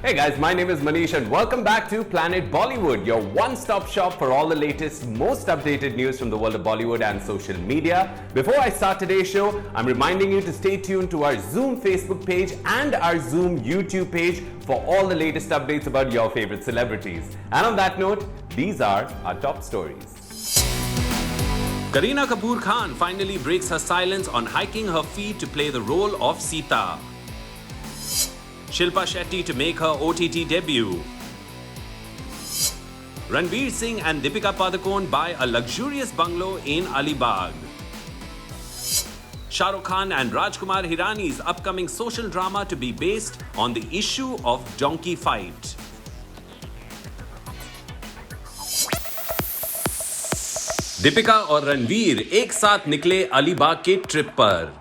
Hey guys, my name is Manish and welcome back to Planet Bollywood, your one-stop shop for all the latest, most updated news from the world of Bollywood and social media. Before I start today's show, I'm reminding you to stay tuned to our Zoom Facebook page and our Zoom YouTube page for all the latest updates about your favorite celebrities. And on that note, these are our top stories. Kareena Kapoor Khan finally breaks her silence on hiking her feet to play the role of Sita. Shilpa Shetty to make her OTT debut. Ranveer Singh and Deepika Padukone buy a luxurious bungalow in Alibag. Shah Rukh Khan and Rajkumar Hirani's upcoming social drama to be based on the issue of donkey fight. Deepika और रणवीर एक साथ निकले अलीबाग के trip पर।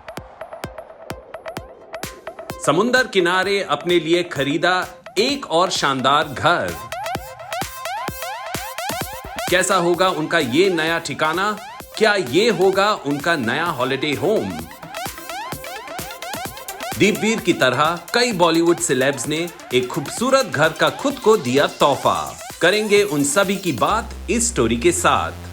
समुंदर किनारे अपने लिए खरीदा एक और शानदार घर। कैसा होगा उनका ये नया ठिकाना? क्या ये होगा उनका नया हॉलिडे होम? दीपवीर की तरह कई बॉलीवुड सेलेब्स ने एक खूबसूरत घर का खुद को दिया तोहफा। करेंगे उन सभी की बात इस स्टोरी के साथ।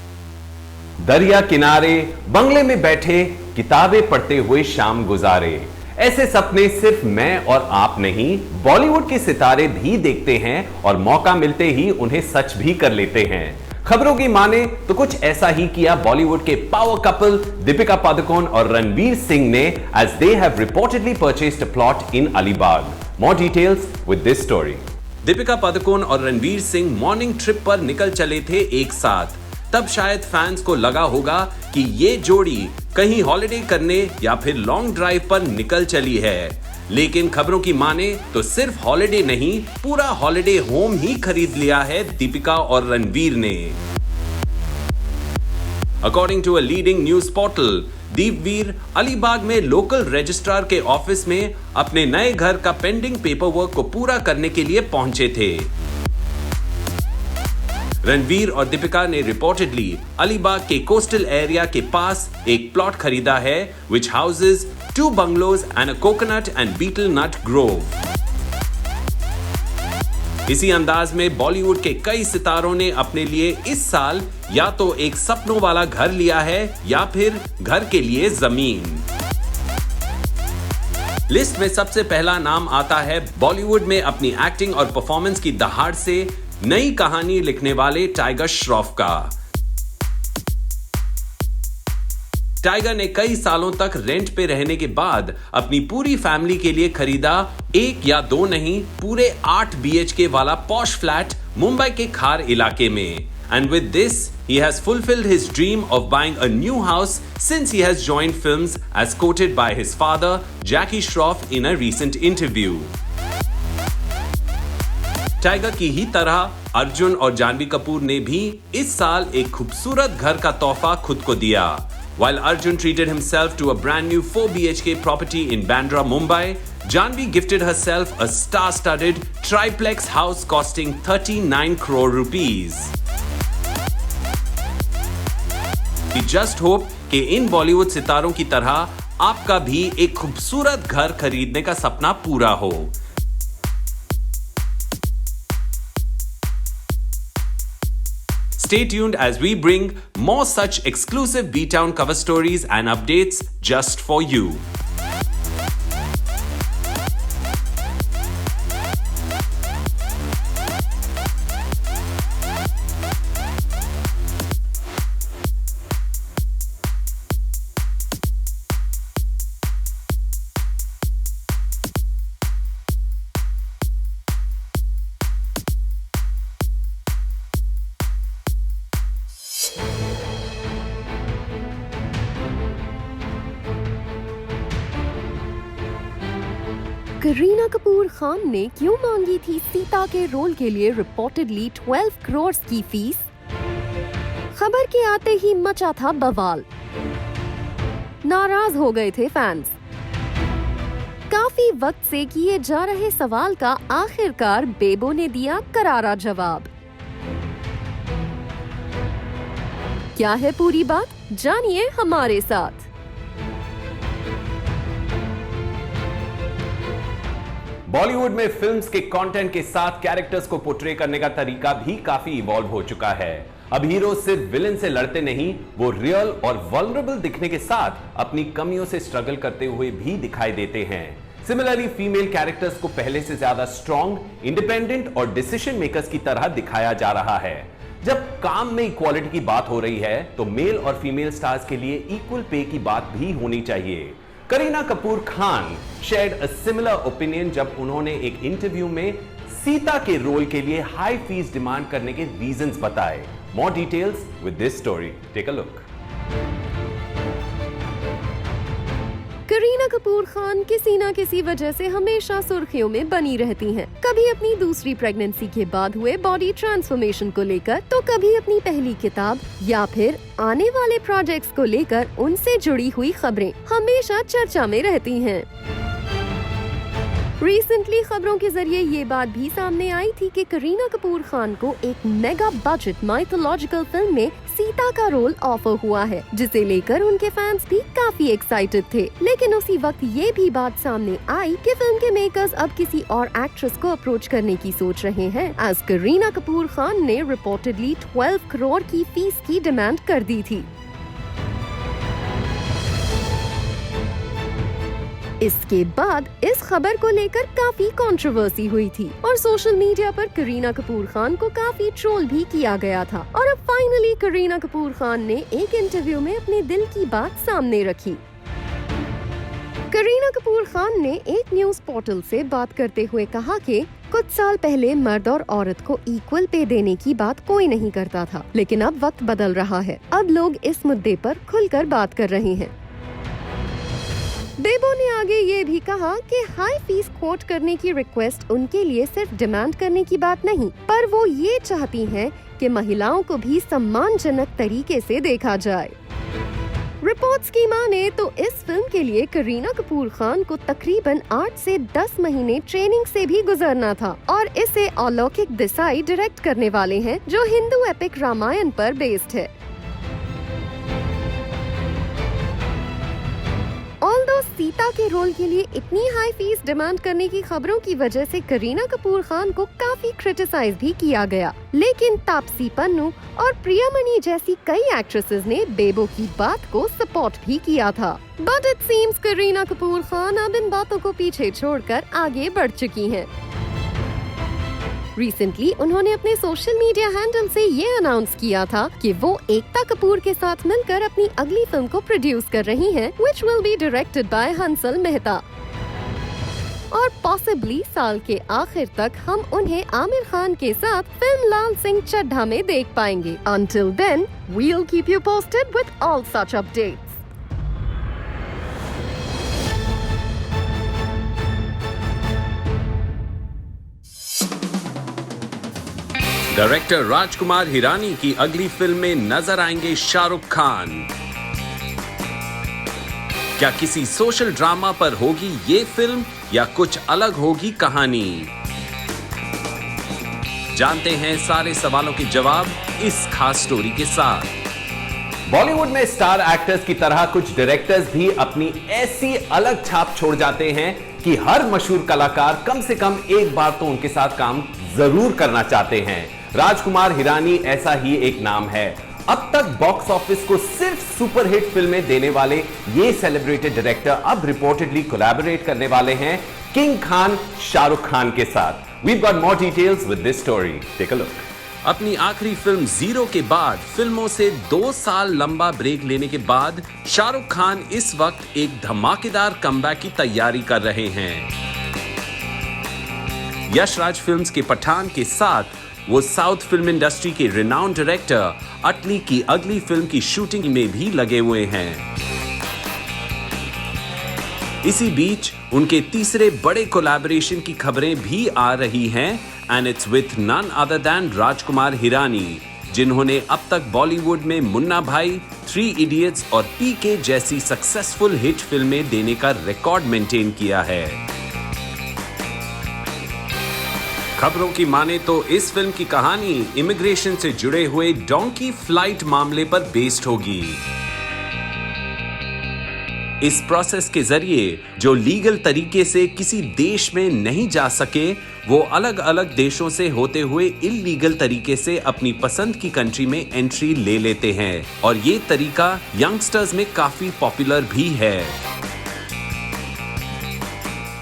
दरिया किनारे बंगले में बैठे किताबें पढ़ते हुए शाम गुजारे, ऐसे सपने सिर्फ मैं और आप नहीं, बॉलीवुड के सितारे भी देखते हैं और मौका मिलते ही उन्हें सच भी कर लेते हैं। खबरों की माने तो कुछ ऐसा ही किया बॉलीवुड के पावर कपल दीपिका पादुकोण और रणवीर सिंह ने, as they have reportedly purchased a plot in Alibag. More details with this story. Deepika Padukone और रणवीर सिंह मॉर्निंग ट्रिप पर निकल चले थे एक साथ। तब शायद फैंस को लगा होगा कि ये जोड़ी कहीं हॉलिडे करने या फिर लॉन्ग ड्राइव पर निकल चली है, लेकिन खबरों की माने तो सिर्फ हॉलिडे नहीं, पूरा हॉलिडे होम ही खरीद लिया है दीपिका और रणवीर ने। According to a leading news portal, Deepveer Alibag में लोकल रजिस्ट्रार के ऑफिस में अपने नए घर का पेंडिंग पेपर वर्क को पूरा करने के लिए पहुंचे थे। रणवीर और दीपिका ने रिपोर्टेडली अलीबाग के कोस्टल एरिया के पास एक प्लॉट खरीदा है, which houses 2 bungalows and a coconut and betel nut grove. इसी अंदाज में बॉलीवुड के कई सितारों ने अपने लिए इस साल या तो एक सपनों वाला घर लिया है या फिर घर के लिए जमीन। लिस्ट में सबसे पहला नाम आता है बॉलीवुड में अपनी एक्टिंग और परफॉर्मेंस की दहाड़ से नई कहानी लिखने वाले टाइगर श्रॉफ का। टाइगर ने कई सालों तक रेंट पे रहने के बाद अपनी पूरी फैमिली के लिए खरीदा एक या दो नहीं, पूरे 8 BHK वाला पॉश फ्लैट मुंबई के खार इलाके में। And with this, he has fulfilled his dream of buying a new house since he has joined films, as quoted by his father, Jackie Shroff, in a recent interview. Tiger की ही तरह अर्जुन और जानवी कपूर ने भी इस साल एक खूबसूरत घर का तोहफा खुद को दिया। While Arjun treated himself to a brand new 4 BHK property in Bandra, Mumbai, Janvi gifted herself a star-studded triplex house costing 39 crore rupees. We just hope कि इन बॉलीवुड सितारों की तरह आपका भी एक खूबसूरत घर खरीदने का सपना पूरा हो। Stay tuned as we bring more such exclusive B-Town cover stories and updates just for you. Kareena Kapoor Khan ने क्यों मांगी थी सीता के रोल के लिए रिपोर्टेडली 12 करोड़ की फीस? खबर के आते ही मचा था बवाल। नाराज हो गए थे फैंस। काफी वक्त से किए जा रहे सवाल का आखिरकार बेबो ने दिया करारा जवाब। क्या है पूरी बात, जानिए हमारे साथ। बॉलीवुड में फिल्म्स के कंटेंट के साथ कैरेक्टर्स को पोर्ट्रे करने का तरीका भी काफी इवॉल्व हो चुका है। अब हीरो सिर्फ विलेन से लड़ते नहीं, वो रियल और वल्नरेबल दिखने के साथ अपनी कमियों से स्ट्रगल करते हुए भी दिखाई देते हैं। सिमिलरली फीमेल कैरेक्टर्स को पहले से ज्यादा स्ट्रॉन्ग, इंडिपेंडेंट और डिसीजन मेकर्स की तरह दिखाया जा रहा है। जब काम में इक्वालिटी की बात हो रही है तो मेल और फीमेल स्टार्स के लिए इक्वल पे की बात भी होनी चाहिए। Kareena Kapoor Khan shared a similar opinion जब उन्होंने एक इंटरव्यू में सीता के रोल के लिए हाई फीस डिमांड करने के रीजंस बताए। More details with this story. Take a look. Kareena Kapoor Khan किसी न किसी वजह से हमेशा सुर्खियों में बनी रहती हैं। कभी अपनी दूसरी प्रेगनेंसी के बाद हुए बॉडी ट्रांसफॉर्मेशन को लेकर, तो कभी अपनी पहली किताब या फिर आने वाले प्रोजेक्ट्स को लेकर उनसे जुड़ी हुई खबरें हमेशा चर्चा में रहती हैं। रिसेंटली खबरों के जरिए ये बात भी सामने आई थी कि करीना कपूर खान को एक मेगा बजट माइथोलॉजिकल फिल्म में सीता का रोल ऑफर हुआ है, जिसे लेकर उनके फैंस भी काफी एक्साइटेड थे। लेकिन उसी वक्त ये भी बात सामने आई कि फिल्म के मेकर्स अब किसी और एक्ट्रेस को अप्रोच करने की सोच रहे हैं, एज करीना कपूर खान ने रिपोर्टेडली 12 करोड़ की फीस की डिमांड कर दी थी। इसके बाद इस खबर को लेकर काफी कंट्रोवर्सी हुई थी और सोशल मीडिया पर करीना कपूर खान को काफी ट्रोल भी किया गया था। और अब फाइनली करीना कपूर खान ने एक इंटरव्यू में अपने दिल की बात सामने रखी। करीना कपूर खान ने एक न्यूज पोर्टल से बात करते हुए कहा कि कुछ साल पहले मर्द और औरत को इक्वल पे देने की बात कोई नहीं करता था, लेकिन अब वक्त बदल रहा है। अब लोग इस मुद्दे पर खुलकर बात कर रहे हैं। बेबो ने आगे ये भी कहा कि हाई फीस कोट करने की रिक्वेस्ट उनके लिए सिर्फ डिमांड करने की बात नहीं, पर वो ये चाहती हैं कि महिलाओं को भी सम्मानजनक तरीके से देखा जाए। रिपोर्ट्स की माने तो इस फिल्म के लिए करीना कपूर खान को तकरीबन 8 से 10 महीने ट्रेनिंग से भी गुजरना था और इसे अलौकिक देसाई डायरेक्ट करने वाले हैं, जो हिंदू एपिक रामायण पर बेस्ड है। ऑल्दो सीता के रोल के लिए इतनी हाई फीस डिमांड करने की खबरों की वजह से करीना कपूर खान को काफी क्रिटिसाइज भी किया गया, लेकिन तापसी पन्नू और प्रियामणि जैसी कई एक्ट्रेसेस ने बेबो की बात को सपोर्ट भी किया था। But it seems Kareena Kapoor Khan अब इन बातों को पीछे छोड़कर आगे बढ़ चुकी हैं। रिसेंटली उन्होंने अपने सोशल मीडिया हैंडल से ये अनाउंस किया था कि वो एकता कपूर के साथ मिलकर अपनी अगली फिल्म को प्रोड्यूस कर रही हैं, which will be directed by Hansal Mehta. और पॉसिबली साल के आखिर तक हम उन्हें आमिर खान के साथ फिल्म लाल सिंह चड्ढा में देख पाएंगे। Until then, we'll keep you posted with all such updates. Director Rajkumar Hirani की अगली फिल्म में नजर आएंगे शाहरुख खान। क्या किसी सोशल ड्रामा पर होगी ये फिल्म या कुछ अलग होगी कहानी? जानते हैं सारे सवालों के जवाब इस खास स्टोरी के साथ। बॉलीवुड में स्टार एक्टर्स की तरह कुछ डायरेक्टर्स भी अपनी ऐसी अलग छाप छोड़ जाते हैं कि हर मशहूर कलाकार कम से कम एक बार तो उनके साथ काम जरूर करना चाहते हैं। राजकुमार हिरानी ऐसा ही एक नाम है। अब तक बॉक्स ऑफिस को सिर्फ सुपरहिट फिल्में देने वाले ये सेलिब्रेटेड डायरेक्टर अब रिपोर्टेडली कोलैबोरेट करने वाले हैं किंग खान शाहरुख खान के साथ। We've got more details with this story. Take a look. अपनी आखिरी फिल्म जीरो के बाद फिल्मों से 2 साल लंबा ब्रेक लेने के बाद शाहरुख खान इस वक्त एक धमाकेदार कमबैक की तैयारी कर रहे हैं। यश राज फिल्म्स के पठान के साथ वो साउथ फिल्म इंडस्ट्री के रिनाउंड डायरेक्टर अटली की अगली फिल्म की शूटिंग में भी लगे हुए हैं। इसी बीच उनके तीसरे बड़े कोलैबोरेशन की खबरें भी आ रही हैं and it's with none other than Rajkumar Hirani, जिन्होंने अब तक बॉलीवुड में मुन्ना भाई, 3 इडियट्स और पीके जैसी सक्सेसफुल हिट फिल्में देने का रिकॉर्ड मेंटेन किया है। खबरों की माने तो इस फिल्म की कहानी इमिग्रेशन से जुड़े हुए डोंकी फ्लाइट मामले पर बेस्ड होगी। इस प्रोसेस के जरिए जो लीगल तरीके से किसी देश में नहीं जा सके, वो अलग अलग देशों से होते हुए इल्लीगल तरीके से अपनी पसंद की कंट्री में एंट्री ले लेते हैं और ये तरीका यंगस्टर्स में काफी पॉपुलर भी है।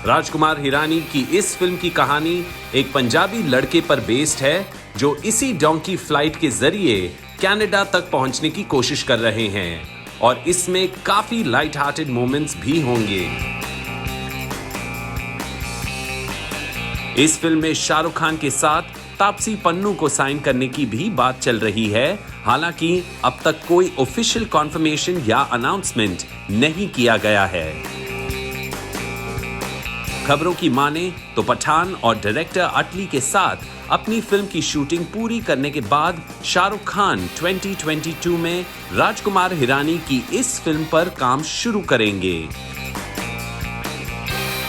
राजकुमार हिरानी की इस फिल्म की कहानी एक पंजाबी लड़के पर बेस्ड है जो इसी डोंकी फ्लाइट के जरिए कनाडा तक पहुंचने की कोशिश कर रहे हैं और इसमें काफी लाइट हार्टेड मोमेंट्स भी होंगे। इस फिल्म में शाहरुख खान के साथ तापसी पन्नू को साइन करने की भी बात चल रही है, हालांकि अब तक कोई ऑफिशियल कॉन्फर्मेशन या अनाउंसमेंट नहीं किया गया है। खबरों की माने तो पठान और डायरेक्टर अटली के साथ अपनी फिल्म की शूटिंग पूरी करने के बाद शाहरुख खान 2022 में राजकुमार हिरानी की इस फिल्म पर काम शुरू करेंगे।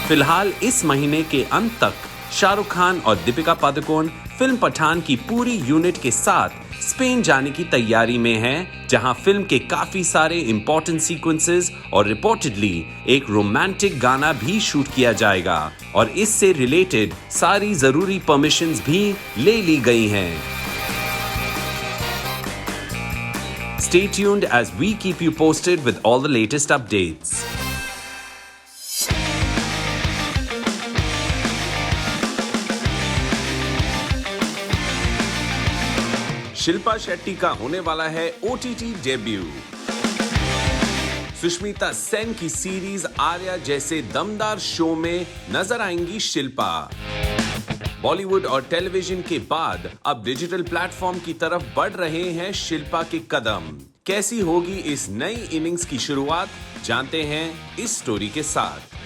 फिलहाल इस महीने के अंत तक शाहरुख खान और दीपिका पादुकोण फिल्म पठान की पूरी यूनिट के साथ स्पेन जाने की तैयारी में हैं, जहां फिल्म के काफी सारे इंपॉर्टेंट सीक्वेंसेस और रिपोर्टेडली एक रोमांटिक गाना भी शूट किया जाएगा और इससे रिलेटेड सारी जरूरी परमिशंस भी ले ली गई हैं। Stay tuned as we keep you posted with all the latest updates. Shilpa Shetty का होने वाला है OTT डेब्यू। सुष्मिता सेन की सीरीज आर्या जैसे दमदार शो में नजर आएंगी शिल्पा। बॉलीवुड और टेलीविजन के बाद अब डिजिटल प्लेटफॉर्म की तरफ बढ़ रहे हैं शिल्पा के कदम। कैसी होगी इस नई इनिंग्स की शुरुआत, जानते हैं इस स्टोरी के साथ।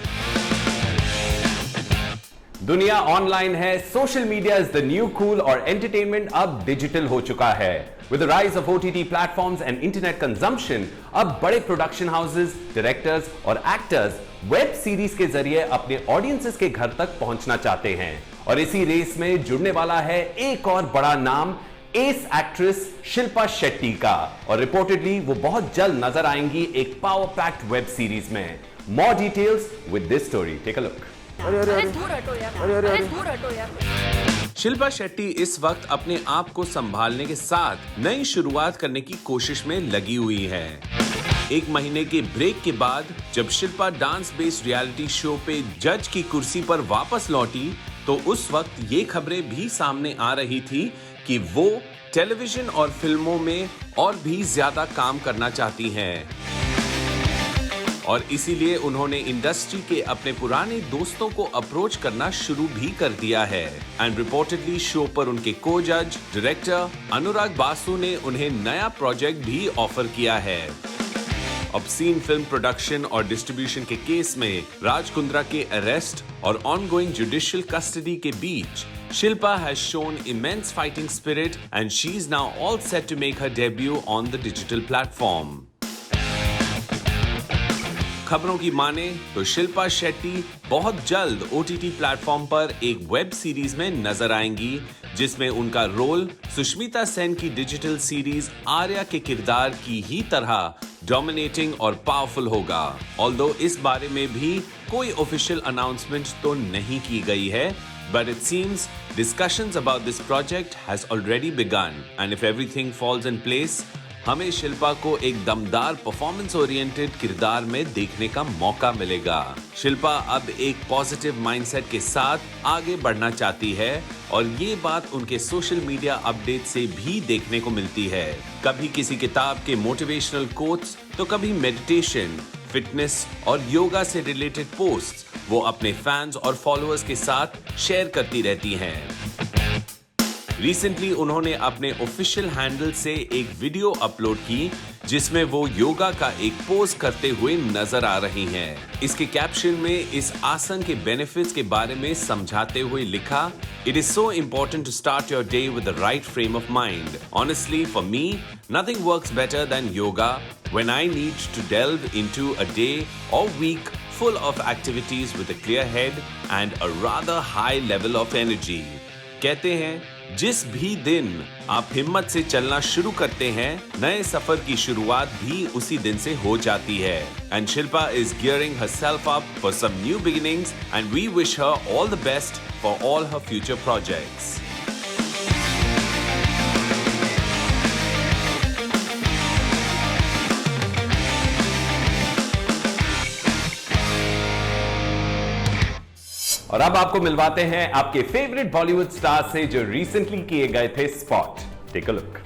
दुनिया ऑनलाइन है, social media is the new cool और एंटरटेनमेंट अब डिजिटल हो चुका है। With the rise of OTT platforms and internet consumption, अब बड़े प्रोडक्शन हाउसेस, डायरेक्टर्स और एक्टर्स वेब सीरीज के जरिए अपने ऑडियंसेस के घर तक पहुंचना चाहते हैं और इसी रेस में जुड़ने वाला है एक और बड़ा नाम, एस एक्ट्रेस शिल्पा शेट्टी का, और रिपोर्टेडली वो बहुत जल्द नजर आएंगी एक पावर पैक्ड वेब सीरीज में। More details with this story. Take a look. Shilpa Shetty इस वक्त अपने आप को संभालने के साथ नई शुरुआत करने की कोशिश में लगी हुई है। एक महीने के ब्रेक के बाद जब Shilpa dance based reality show पे जज की कुर्सी पर वापस लौटी, तो उस वक्त ये खबरें भी सामने आ रही थी कि वो टेलीविजन और फिल्मों में और भी ज्यादा काम करना चाहती हैं और इसीलिए उन्होंने इंडस्ट्री के अपने पुराने दोस्तों को अप्रोच करना शुरू भी कर दिया है। एंड रिपोर्टेडली शो पर उनके को जज डायरेक्टर अनुराग बासु ने उन्हें नया प्रोजेक्ट भी ऑफर किया है। ऑब्सीन फिल्म प्रोडक्शन और डिस्ट्रीब्यूशन के केस में राज कुंद्रा के अरेस्ट और ऑनगोइंग जुडिशियल कस्टडी के बीच Shilpa has shown immense fighting spirit and she is now all set to make her debut on the digital platform. खबरों की माने तो शिल्पा शेट्टी बहुत जल्द OTT प्लेटफॉर्म पर एक वेब सीरीज में नजर आएंगी, जिसमें उनका रोल सुष्मिता सेन की डिजिटल सीरीज आर्या के किरदार की ही तरह डोमिनेटिंग और पावरफुल होगा। ऑल्दो इस बारे में भी कोई ऑफिशियल अनाउंसमेंट तो नहीं की गई है, but it seems discussions about this project has already begun and if everything falls in place, हमें शिल्पा को एक दमदार परफॉर्मेंस ओरिएंटेड किरदार में देखने का मौका मिलेगा। शिल्पा अब एक पॉजिटिव माइंडसेट के साथ आगे बढ़ना चाहती है और ये बात उनके सोशल मीडिया अपडेट से भी देखने को मिलती है। कभी किसी किताब के मोटिवेशनल कोट्स तो कभी मेडिटेशन, फिटनेस और योगा से रिलेटेड पोस्ट्स वो अपने फैंस और फॉलोअर्स के साथ शेयर करती रहती हैं। रिसेंटली उन्होंने अपने ऑफिशियल हैंडल से एक वीडियो अपलोड की जिसमें वो योगा का एक पोज करते हुए नजर आ रही हैं। इसके कैप्शन में इस आसन के बेनिफिट्स के बारे में समझाते हुए लिखा, "It is so important to start your day with the right frame of mind. Honestly, for me, nothing works better than yoga when I need to delve into a day or week full of activities with a clear head and a rather high level of energy." कहते हैं जिस भी दिन आप हिम्मत से चलना शुरू करते हैं, नए सफर की शुरुआत भी उसी दिन से हो जाती है। And Shilpa is gearing herself up for some new beginnings and we wish her all the best for all her future projects. और अब आपको मिलवाते हैं आपके फेवरेट बॉलीवुड स्टार से जो रिसेंटली किए गए थे स्पॉट। Take a look.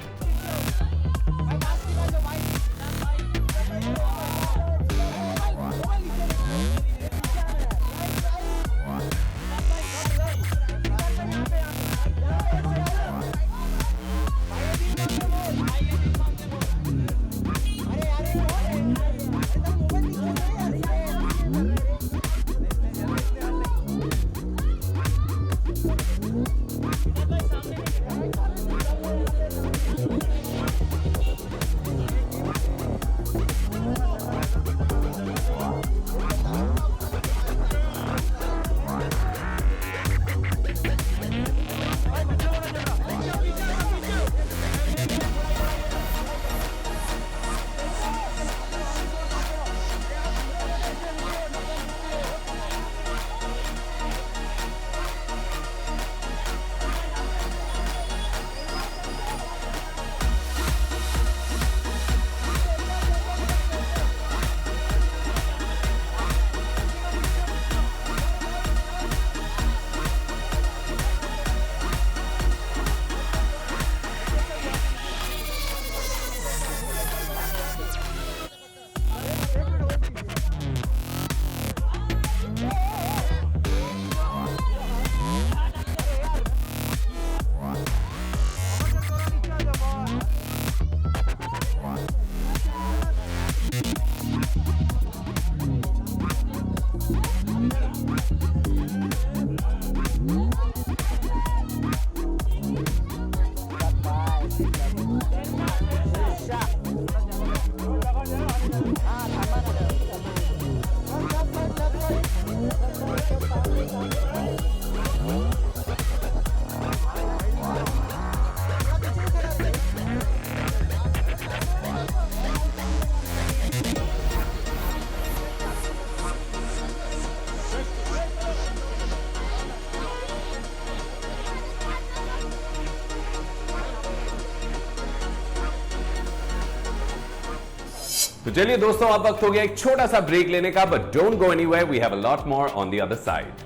तो चलिए दोस्तों, अब वक्त हो गया एक छोटा सा ब्रेक लेने का, but don't go anywhere, we have a lot more on the other side.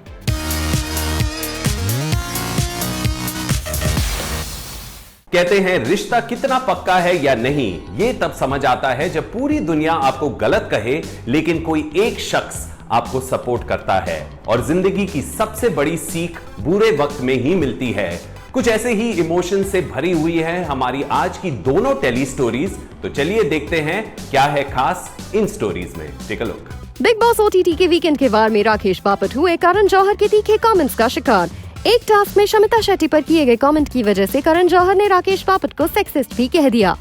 कहते हैं रिश्ता कितना पक्का है या नहीं, ये तब समझ आता है जब पूरी दुनिया आपको गलत कहे लेकिन कोई एक शख्स आपको सपोर्ट करता है। और जिंदगी की सबसे बड़ी सीख बुरे वक्त में ही मिलती है। कुछ ऐसे ही इमोशन से भरी हुई है हमारी आज की दोनों टेली स्टोरीज। तो चलिए देखते हैं क्या है खास इन स्टोरीज में। Take a look. Bigg Boss OTT के वीकेंड के वार में राकेश बापट हुए करण जौहर के तीखे कमेंट्स का शिकार। एक टास्क में शमिता शेट्टी पर किए गए कमेंट की वजह से करण जौहर ने राकेश बापट को सेक्सिस्ट भी कह दिया।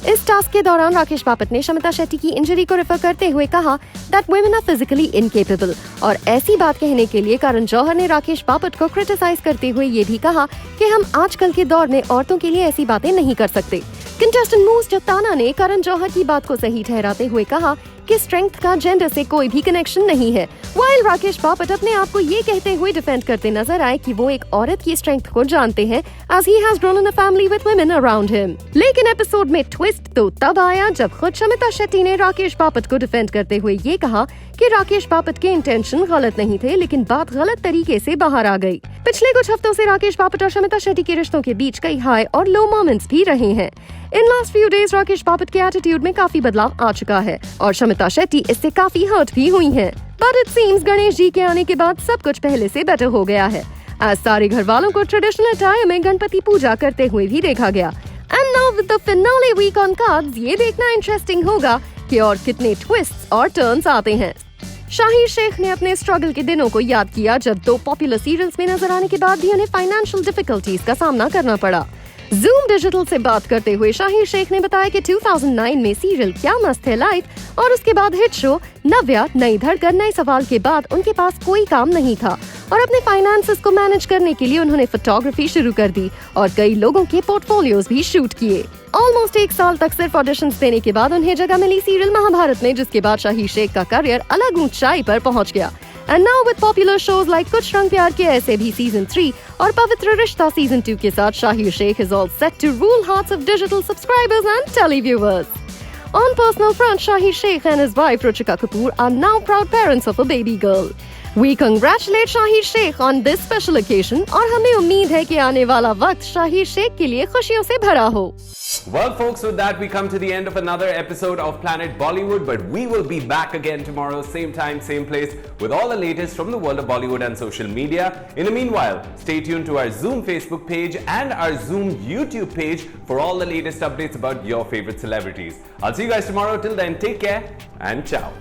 इस टास्क के दौरान राकेश बापट ने शमिता शेट्टी की इंजरी को रेफर करते हुए कहा that women are physically incapable. और ऐसी बात कहने के लिए करण जौहर ने राकेश बापट को क्रिटिसाइज करते हुए ये भी कहा कि हम आजकल के दौर में औरतों के लिए ऐसी बातें नहीं कर सकते। कंटेस्टेंट मूस जत्ताना ने करण जौहर की बात को सही ठहराते हुए कहा कि स्ट्रेंथ का जेंडर से कोई भी कनेक्शन नहीं है। वाइल राकेश बापट अपने आप को ये कहते हुए डिफेंड करते नजर आए कि वो एक औरत की स्ट्रेंथ को जानते हैं, as he has grown in a family with women around him। लेकिन एपिसोड में ट्विस्ट तो तब आया जब खुद शमिता शेट्टी ने राकेश बापट को डिफेंड करते हुए ये कहा कि राकेश बापट के इंटेंशन गलत नहीं थे, लेकिन बात गलत तरीके से बाहर आ गई। पिछले कुछ हफ्तों से राकेश बापट और शमिता शेट्टी के रिश्तों के बीच कई हाई और लो मोमेंट्स भी रहे हैं। In last few days Rakesh Bapat के एटीट्यूड में काफी बदलाव आ चुका है और शमिता शेट्टी इससे काफी हर्ट भी हुई हैं। But it seems Ganesh ji के आने के बाद सब कुछ पहले से बेटर हो गया है। आज सारे घर वालों को ट्रेडिशनल अटायर में गणपति पूजा करते हुए भी देखा गया। And now with the finale week on cards, ये देखना इंटरेस्टिंग होगा कि और कितने ट्विस्ट्स और टर्न्स आते हैं। शाहिर शेख ने अपने स्ट्रगल के दिनों को याद किया जब 2 पॉपुलर सीरियल्स में नजर आने के बाद भी उन्हें फाइनेंशियल डिफिकल्टीज का सामना करना पड़ा। जूम डिजिटल से बात करते हुए शाहिर शेख ने बताया कि 2009 में सीरियल क्या मस्त है लाइफ और उसके बाद हिट शो नव्या, नई धड़कन, नए सवाल के बाद उनके पास कोई काम नहीं था और अपने फाइनेंसेस को मैनेज करने के लिए उन्होंने फोटोग्राफी शुरू कर दी और कई लोगों के पोर्टफोलियोज भी शूट किए। ऑलमोस्ट 1 साल तक सिर्फ ऑडिशंस देने के बाद उन्हें जगह मिली सीरियल महाभारत में, जिसके बाद शाहिर शेख का करियर अलग ऊंचाई पर पहुंच गया। And now with popular shows like कुछ रंग प्यार के ऐसे भी सीजन 3 और पवित्र रिश्ता सीजन 2 के साथ Shahir Sheikh is all set to rule hearts of digital subscribers and televiewers. On personal front, Shahir Sheikh and his wife Ruchika Kapoor are now proud parents of a baby girl. We congratulate Shahir Sheikh on this special occasion और हमें उम्मीद है कि आने वाला वक्त शाहिर शेख के लिए खुशियों से भरा हो। Well, folks, with that, we come to the end of another episode of Planet Bollywood, but we will be back again tomorrow, same time, same place, with all the latest from the world of Bollywood and social media. In the meanwhile, stay tuned to our Zoom Facebook page and our Zoom YouTube page for all the latest updates about your favorite celebrities. I'll see you guys tomorrow. Till then, take care and ciao.